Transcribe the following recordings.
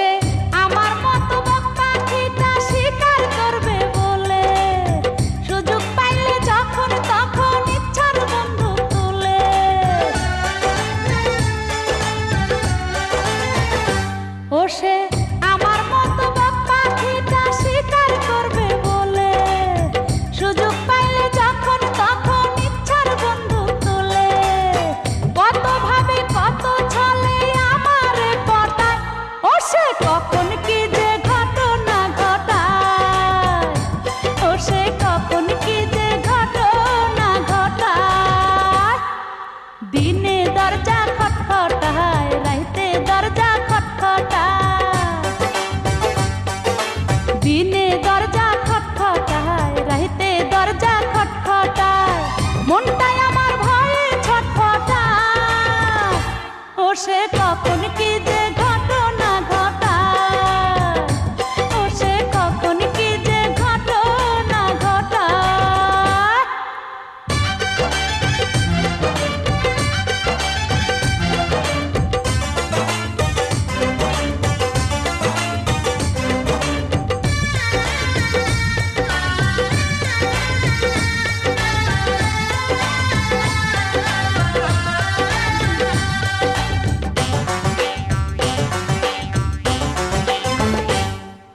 সে আমার মতো পাখিটা শিকার করবে বলে সুযোগ পাইলে যখন তখন ইচ্ছার বন্ধু তুলে ও সে আমার মতো পাখিটা শিকার করবে বলে সুযোগ পাইলে যখন তখন ইচ্ছার বন্ধু তুলে কত ভাবে কত ছলে আমারে পটায় ও সে কখন কি যে ঘটনা ঘটায় ও সে কখন কি যে ঘটনা ঘটায় দিনে দরজা খটখটায় রাইতে দরজা খটখটায় দিনে দরজা খটখটায় রাইতে দরজা খটখটায় মনটাই আমার ভয়ে ছটফটায় ও সে কখন কি যে ঘটনা ঘটায় ও সে কখন কি যে ঘটনা ঘটায়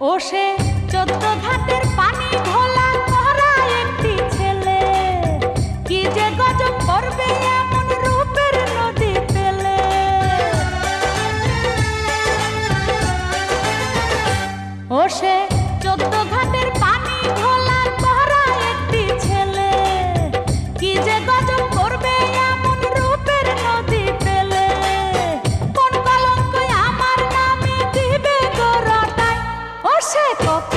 ও সে 14 ঘাটের পানি ভোলা করা একটি ছেলে কি যে গজব করবে এমন রূপের নদী পেলে ও সে 14 ঘাটের পানি ভোলা করা একটি ছেলে কি যে গজব করবে এমন রূপের নদী পেলে কোন কলঙ্ক আমার নামে দিবে গো রটায় ও সে কখন